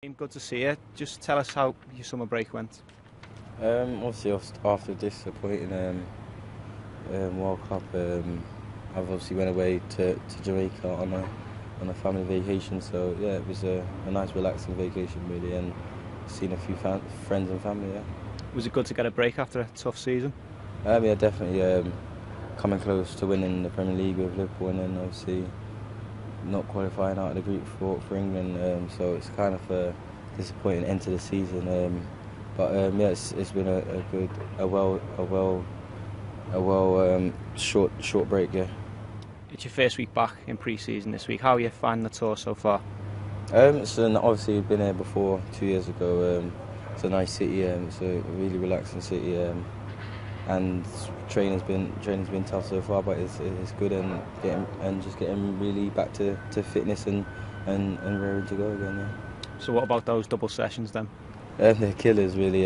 Good to see you. Just tell us how your summer break went. Obviously, after this disappointing World Cup, I've obviously went away to Jamaica on a family vacation. So yeah, it was a nice, relaxing vacation really, and seen a few friends and family. Yeah. Was it good to get a break after a tough season? Yeah, definitely. Coming close to winning the Premier League with Liverpool, and then obviously not qualifying out of the group for England. So it's kind of a disappointing end to the season. Yeah, it's been a well short break. Yeah. It's your first week back in pre-season this week. How are you finding the tour so far? So obviously we've been here before 2 years ago. It's a nice city. It's a really relaxing city. And training's been tough so far, but it's good, and getting really back to fitness and raring to go again. Yeah. So what about those double sessions then? They're killers really.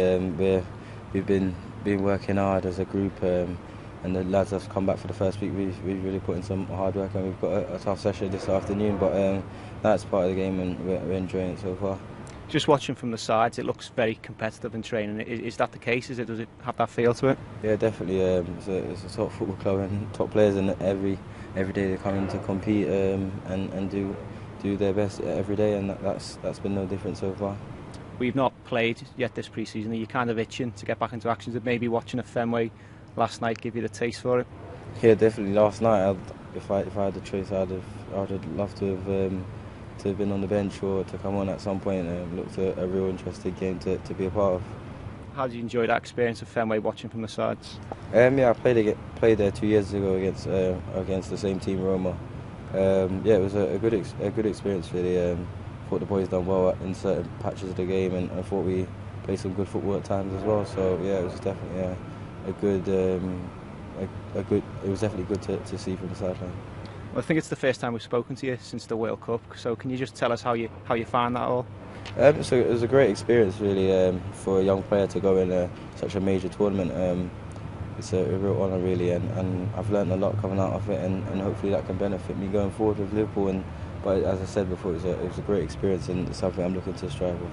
We've been working hard as a group, and the lads have come back for the first week. We've really put in some hard work, and we've got a tough session this afternoon. But that's part of the game, and we're enjoying it so far. Just watching from the sides, it looks very competitive in training. Is that the case? Does it have that feel to it? Yeah, definitely. It's a top football club and top players, and every day they come in to compete and do their best every day, and that's been no different so far. We've not played yet this pre-season. Are you kind of itching to get back into action? Did maybe watching a Fenway last night give you the taste for it? Yeah, definitely. Last night, if I had the choice, I'd have loved to have been on the bench or to come on at some point. Looked a real interesting game to be a part of. How did you enjoy that experience of Fenway watching from the sides? Yeah, I played there 2 years ago against the same team, Roma. Yeah, it was a good experience really. Thought the boys done well in certain patches of the game, and I thought we played some good football at times as well. So yeah, it was definitely a good. It was definitely good to see from the sideline. Well, I think it's the first time we've spoken to you since the World Cup. So can you just tell us how you found that all? So it was a great experience really, for a young player to go in such a major tournament. It's a real honour really, and I've learned a lot coming out of it, and hopefully that can benefit me going forward with Liverpool. But as I said before, it was a great experience, and it's something I'm looking to strive with.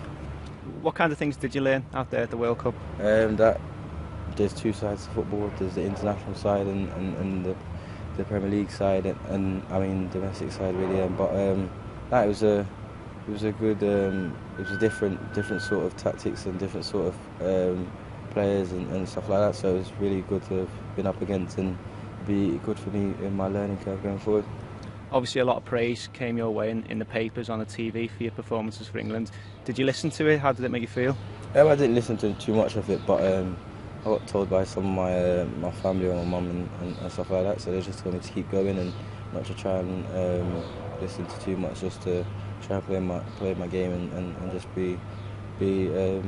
What kind of things did you learn out there at the World Cup? That there's two sides to football. There's the international side and the Premier League side, and I mean domestic side really. It was a good. It was a different sort of tactics and different sort of players and stuff like that. So it was really good to have been up against, and be good for me in my learning curve going forward. Obviously, a lot of praise came your way in the papers, on the TV for your performances for England. Did you listen to it? How did it make you feel? I didn't listen to too much of it, but I got told by some of my family or my mum and stuff like that. So they just told me to keep going and not to try and listen to too much, just to try and play my game and just be as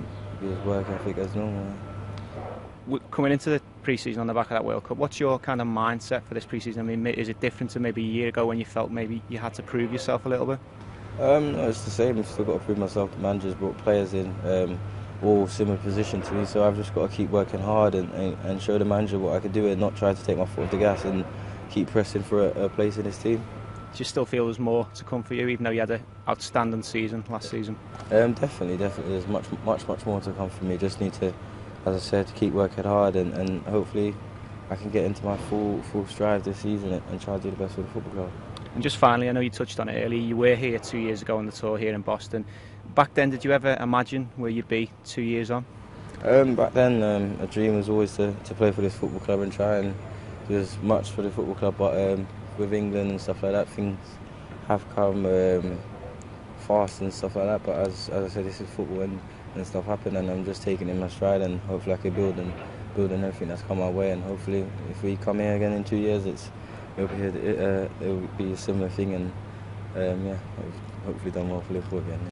work ethic as normal. Coming into the pre-season on the back of that World Cup, what's your kind of mindset for this pre-season? I mean, is it different to maybe a year ago when you felt maybe you had to prove yourself a little bit? No, it's the same. I've still got to prove myself. The manager's brought players in, all similar position to me, so I've just got to keep working hard and show the manager what I can do, and not try to take my foot off the gas, and keep pressing for a place in his team. Do you still feel there's more to come for you, even though you had an outstanding season last season? Definitely. There's much more to come for me. Just need to, as I said, keep working hard, and hopefully I can get into my full stride this season and try to do the best for the football club. And just finally, I know you touched on it earlier, you were here 2 years ago on the tour here in Boston. Back then, did you ever imagine where you'd be 2 years on? Back then, a dream was always to play for this football club and try and do as much for the football club, but with England and stuff like that, things have come fast and stuff like that. But as I said, this is football, and stuff happen, and I'm just taking it in my stride, and hopefully I can build on everything that's come my way, and hopefully if we come here again in 2 years, it'll be a similar thing, and hopefully done well for Liverpool again.